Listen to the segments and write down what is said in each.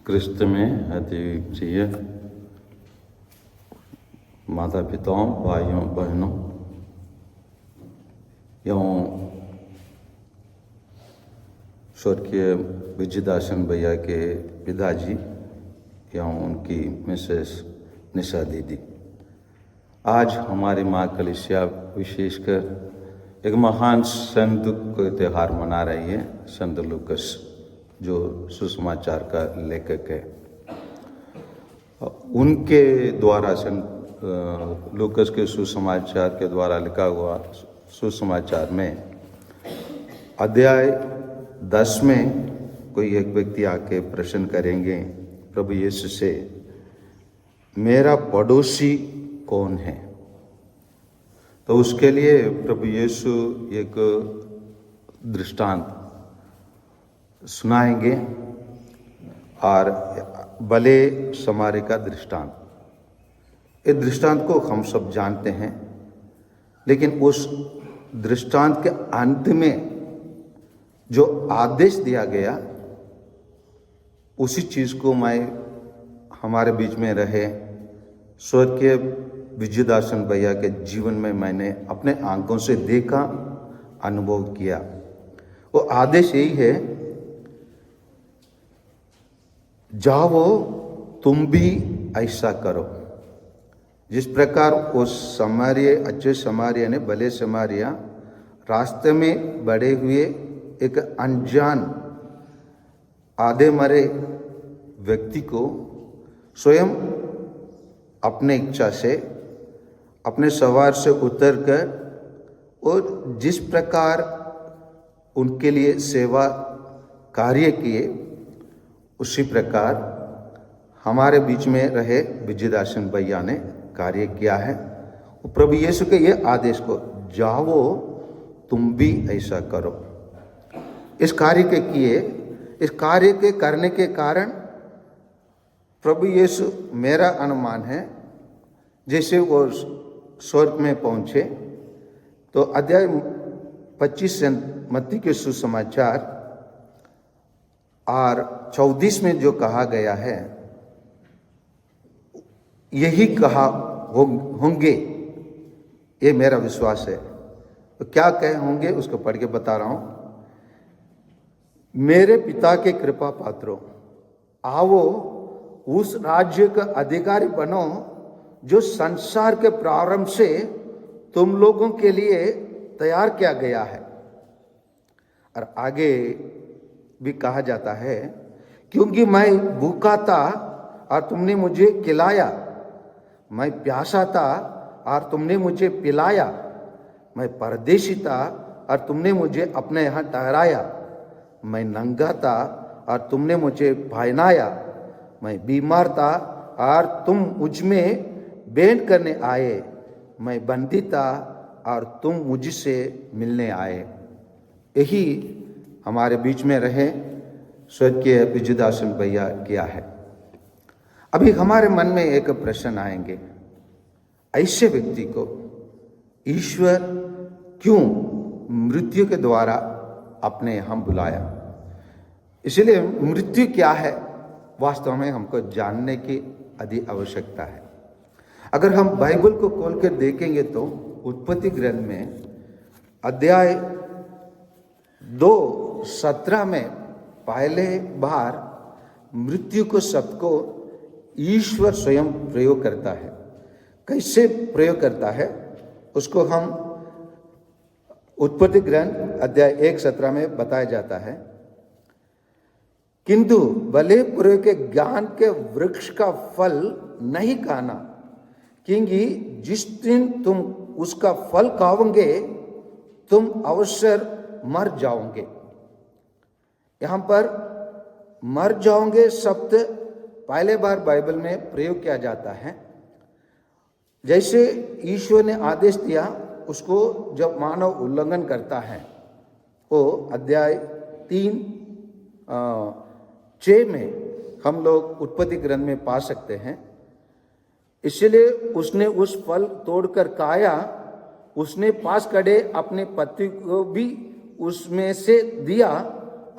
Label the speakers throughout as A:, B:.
A: क्रिस्त में अति प्रिय माता पिताओं, भाइयों बहनों एवं स्वर्गीय विजयदासन भैया के पिताजी एवं उनकी मिसेस निशा दीदी, आज हमारी माँ कलीसिया विशेषकर एक महान संत को त्यौहार मना रही है। संत लूकस जो सुसमाचार का लेखक है, उनके द्वारा संत लूकस के सुसमाचार के द्वारा लिखा हुआ सुसमाचार में अध्याय 10 में कोई एक व्यक्ति आके प्रश्न करेंगे प्रभु यीशु से, मेरा पड़ोसी कौन है? तो उसके लिए प्रभु यीशु एक दृष्टांत सुनाएंगे और भले समारी का दृष्टांत। इस दृष्टांत को हम सब जानते हैं, लेकिन उस दृष्टांत के अंत में जो आदेश दिया गया उसी चीज को मैं हमारे बीच में रहे स्वर्गीय विजयदासन भैया के जीवन में मैंने अपने आंखों से देखा, अनुभव किया। वो आदेश यही है, जाओ तुम भी ऐसा करो। जिस प्रकार उस समारिया, अच्छे समारिया ने, भले समारिया रास्ते में बढ़े हुए एक अनजान आधे मरे व्यक्ति को स्वयं अपने इच्छा से अपने सवार से उतरकर और जिस प्रकार उनके लिए सेवा कार्य किए, उसी प्रकार हमारे बीच में रहे विजयदासन भैया ने कार्य किया है। प्रभु यीशु के ये आदेश को, जाओ तुम भी ऐसा करो। इस कार्य के किए, इस कार्य के करने के कारण प्रभु यीशु, मेरा अनुमान है, जैसे वो स्वर्ग में पहुंचे तो अध्याय 25 से मत्ती के सुसमाचार और 34 में जो कहा गया है, यही कहा होंगे, ये मेरा विश्वास है। तो क्या कहे होंगे उसको पढ़ के बता रहा हूं। मेरे पिता के कृपा पात्रों, आओ उस राज्य का अधिकारी बनो जो संसार के प्रारंभ से तुम लोगों के लिए तैयार किया गया है। और आगे भी कहा जाता है, क्योंकि मैं भूखा था और तुमने मुझे खिलाया, मैं प्यासा था और तुमने मुझे पिलाया, मैं परदेशी था और तुमने मुझे अपने यहाँ ठहराया, मैं नंगा था और तुमने मुझे पहनाया, मैं बीमार था और तुम मुझ में भेंट करने आए, मैं बंदी था और तुम मुझसे मिलने आए। यही हमारे बीच में रहे स्वर्गीय विजयदासन भैया किया है। अभी हमारे मन में एक प्रश्न आएंगे, ऐसे व्यक्ति को ईश्वर क्यों मृत्यु के द्वारा अपने यहाँ बुलाया? इसलिए मृत्यु क्या है वास्तव में हमको जानने की अधिक आवश्यकता है। अगर हम बाइबल को खोल कर देखेंगे तो उत्पत्ति ग्रंथ में अध्याय 2:17 में पहले बार मृत्यु को शब्द को ईश्वर स्वयं प्रयोग करता है। कैसे प्रयोग करता है उसको हम उत्पत्ति ग्रंथ अध्याय 1:17 में बताया जाता है, किंतु भले बुरे के ज्ञान के वृक्ष का फल नहीं खाना, क्योंकि जिस दिन तुम उसका फल खाओगे तुम अवश्य मर जाओगे। यहां पर मर जाओगे शब्द पहले बार बाइबल में प्रयोग किया जाता है। जैसे ईश्वर ने आदेश दिया, उसको जब मानव उल्लंघन करता है, वो अध्याय 3:6 में हम लोग उत्पत्ति ग्रंथ में पा सकते हैं। इसलिए उसने उस फल तोड़कर खाया, उसने पास खड़े अपने पति को भी उसमें से दिया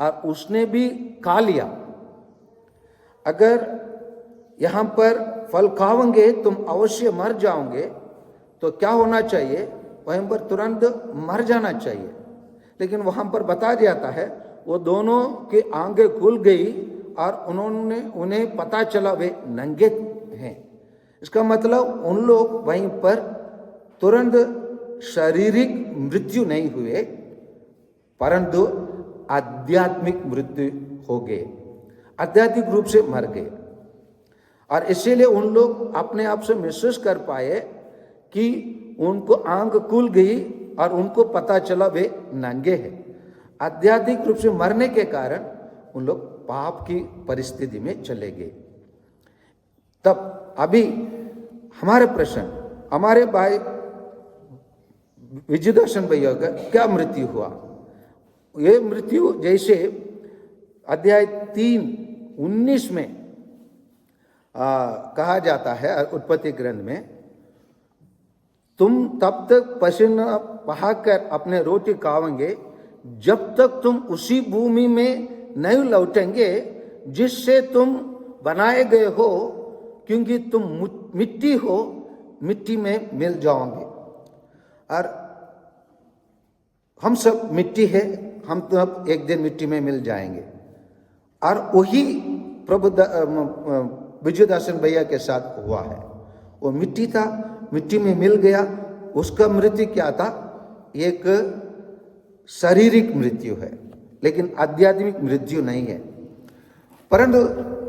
A: और उसने भी खा लिया। अगर यहाँ पर फल खाओगे तुम अवश्य मर जाओगे, तो क्या होना चाहिए? वहीं पर तुरंत मर जाना चाहिए। लेकिन वहाँ पर बता जाता है वो दोनों की आंखें खुल गई और उन्हें पता चला वे नंगे हैं। इसका मतलब उन लोग वहीं पर तुरंत शारीरिक मृत्यु नहीं हुए, परंतु आध्यात्मिक मृत्यु हो गए, आध्यात्मिक रूप से मर गए। और इसीलिए उन लोग अपने आप से महसूस कर पाए कि उनको आंख खुल गई और उनको पता चला वे नंगे हैं। आध्यात्मिक रूप से मरने के कारण उन लोग पाप की परिस्थिति में चले गए। तब अभी हमारे प्रश्न, हमारे भाई विजयदर्शन भैया का क्या मृत्यु हुआ? ये मृत्यु जैसे अध्याय 3:19 में कहा जाता है उत्पत्ति ग्रंथ में, तुम तब तक पसीना बहाकर अपने रोटी खाओगे जब तक तुम उसी भूमि में नहीं लौटेंगे जिससे तुम बनाए गए हो, क्योंकि तुम मिट्टी हो, मिट्टी में मिल जाओगे। और हम सब मिट्टी है, हम तो अब एक दिन मिट्टी में मिल जाएंगे। और वही प्रभु विजयदासन भैया के साथ हुआ है। वो मिट्टी था, मिट्टी में मिल गया। उसका मृत्यु क्या था? एक शारीरिक मृत्यु है, लेकिन आध्यात्मिक मृत्यु नहीं है। परंतु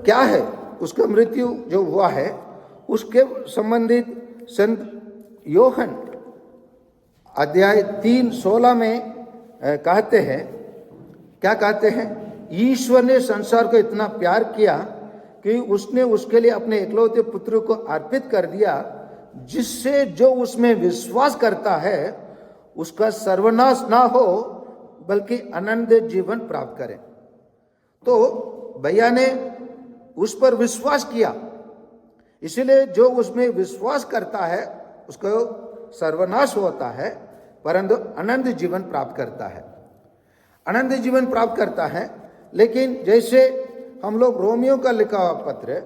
A: क्या है उसका मृत्यु जो हुआ है, उसके संबंधित संत योहन अध्याय 3:16 में कहते हैं, क्या कहते हैं? ईश्वर ने संसार को इतना प्यार किया कि उसने उसके लिए अपने एकलौते पुत्र को अर्पित कर दिया, जिससे जो उसमें विश्वास करता है उसका सर्वनाश ना हो बल्कि अनंत जीवन प्राप्त करे। तो भैया ने उस पर विश्वास किया, इसलिए जो उसमें विश्वास करता है उसको सर्वनाश होता है, परंतु अनंत जीवन प्राप्त करता है, अनंत जीवन प्राप्त करता है। लेकिन जैसे हम लोग रोमियो का लिखा हुआ पत्र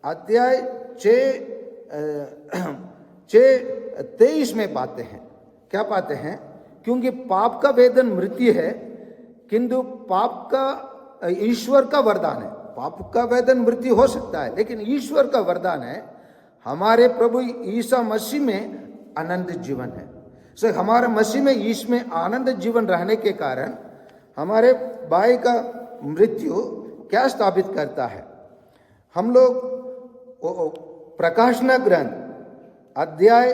A: अध्याय 6:23 में पाते हैं, क्या पाते हैं? क्योंकि पाप का वेतन मृत्यु है, किंतु पाप का ईश्वर का वरदान है। पाप का वेतन मृत्यु हो सकता है, लेकिन ईश्वर का वरदान है हमारे प्रभु ईसा मसीह में अनंत जीवन है। सो हमारे मसीह में ईश में आनंद जीवन रहने के कारण हमारे भाई का मृत्यु क्या स्थापित करता है? हम लोग प्रकाशना ग्रंथ अध्याय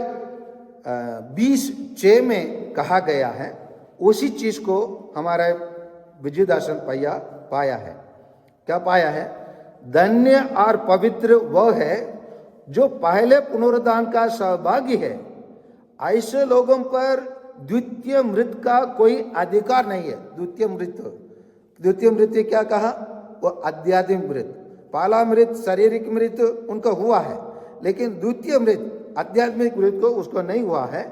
A: 20:6 में कहा गया है, उसी चीज को हमारा विजयदासन भैया पाया है। क्या पाया है? धन्य और पवित्र वह है जो पहले पुनरुत्थान का सहभागी है। ऐसे लोगों पर द्वितीय मृत्यु का कोई अधिकार नहीं है। द्वितीय मृत्यु क्या कहा? वो आध्यात्मिक मृत्यु। पहला मृत्यु शारीरिक मृत्यु उनका हुआ है, लेकिन द्वितीय मृत्यु आध्यात्मिक मृत्यु को उसको नहीं हुआ है।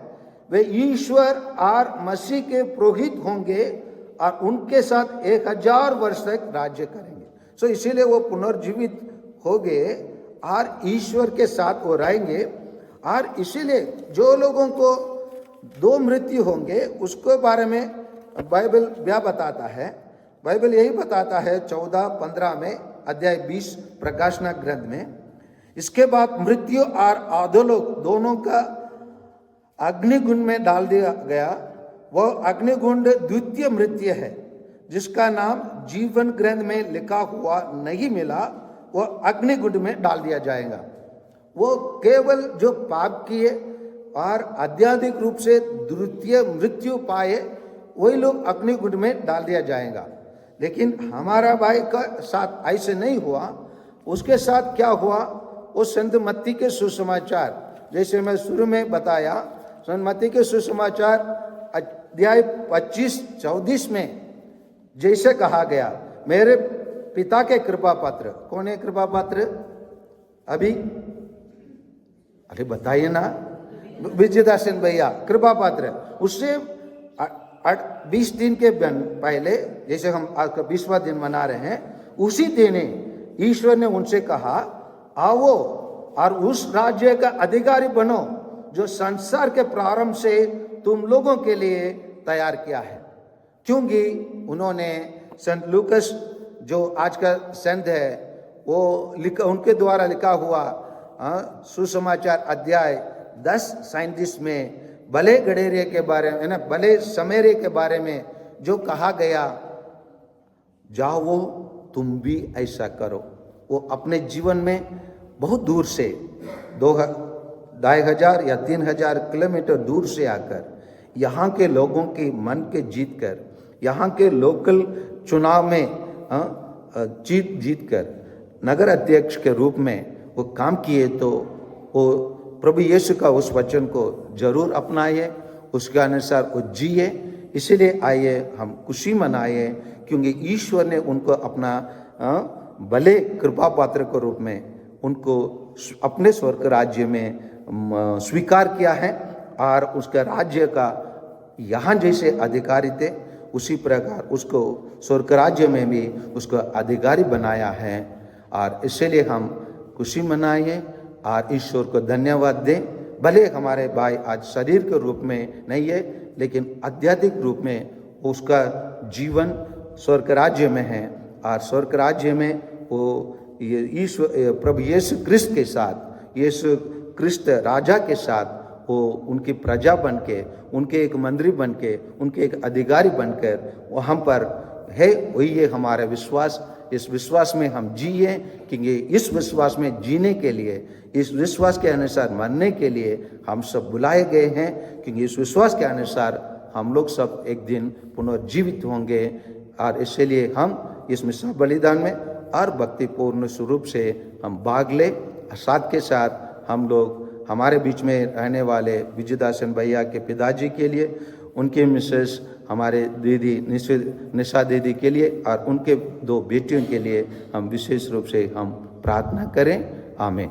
A: वे ईश्वर और मसीह के पुरोहित होंगे और उनके साथ 1000 वर्ष तक राज्य करेंगे। सो इसीलिए वो पुनर्जीवित हो गए और ईश्वर के साथ वो रहेंगे। और इसीलिए जो लोगों को 2 मृत्यु होंगे उसके बारे में बाइबल क्या बताता है? बाइबल यही बताता है 14:15 में अध्याय 20 प्रकाशना ग्रंथ में, इसके बाद मृत्यु और अधोलोक दोनों का अग्निकुंड में डाल दिया गया। वह अग्निकुंड द्वितीय मृत्यु है, जिसका नाम जीवन ग्रंथ में लिखा हुआ नहीं मिला, वह अग्निकुंड में डाल दिया जाएगा। वो केवल जो पाप किए और आध्यात्मिक रूप से द्वितीय मृत्यु पाए वही लोग अग्निकुंड में डाल दिया जाएगा। लेकिन हमारा भाई का साथ ऐसे नहीं हुआ। उसके साथ क्या हुआ? वो संत मत्ती के सुसमाचार, जैसे मैं शुरू में बताया, संत मत्ती के सुसमाचार अध्याय 25-34 में जैसे कहा गया, मेरे पिता के कृपा पात्र। कौन है कृपा पात्र? अरे बताइए ना, विजयदासन भैया कृपा पात्र। उससे 20 दिन के पहले, जैसे हम आज का 20वां दिन मना रहे हैं, उसी दिन ईश्वर ने उनसे कहा, आओ और उस राज्य का अधिकारी बनो जो संसार के प्रारंभ से तुम लोगों के लिए तैयार किया है। क्योंकि उन्होंने संत लूकस जो आज का संत है वो लिखा, उनके द्वारा लिखा हुआ सुसमाचार अध्याय 10:37 में भले गडेरे के बारे में ना, भले समेरे के बारे में जो कहा गया, जाओ तुम भी ऐसा करो। वो अपने जीवन में बहुत दूर से 2,500 या 3,000 किलोमीटर दूर से आकर यहाँ के लोगों के मन के जीत कर, यहाँ के लोकल चुनाव में जीत कर नगर अध्यक्ष के रूप में वो काम किए। तो वो प्रभु यीशु का उस वचन को जरूर अपनाइए, उसके अनुसार वो जिए। इसीलिए आइए हम खुशी मनाइए, क्योंकि ईश्वर ने उनको अपना भले कृपा पात्र के रूप में उनको अपने स्वर्ग राज्य में स्वीकार किया है, और उसके राज्य का यहाँ जैसे अधिकारी थे उसी प्रकार उसको स्वर्ग राज्य में भी उसको अधिकारी बनाया है। और इसलिए हम खुशी मनाइए और ईश्वर को धन्यवाद दें। भले हमारे भाई आज शरीर के रूप में नहीं है, लेकिन आध्यात्मिक रूप में उसका जीवन स्वर्ग राज्य में है, और स्वर्ग राज्य में वो ईश्वर प्रभु यीशु क्रिस्त के साथ, यीशु क्रिस्त राजा के साथ वो उनकी प्रजा बन के, उनके एक मंदिर बन के, उनके एक अधिकारी बनकर वो हम पर है। वही है हमारा विश्वास। इस विश्वास में हम जिए, क्योंकि इस विश्वास में जीने के लिए, इस विश्वास के अनुसार मरने के लिए हम सब बुलाए गए हैं, क्योंकि इस विश्वास के अनुसार हम लोग सब एक दिन पुनर्जीवित होंगे। और इसलिए हम इस मिसा बलिदान में और भक्तिपूर्ण स्वरूप से हम भाग ले। साथ के साथ हम लोग हमारे बीच में रहने वाले विजयदासन भैया के पिताजी के लिए, उनके मिसेस हमारे दीदी निशा दीदी के लिए और उनके 2 बेटियों के लिए हम विशेष रूप से हम प्रार्थना करें। आमीन।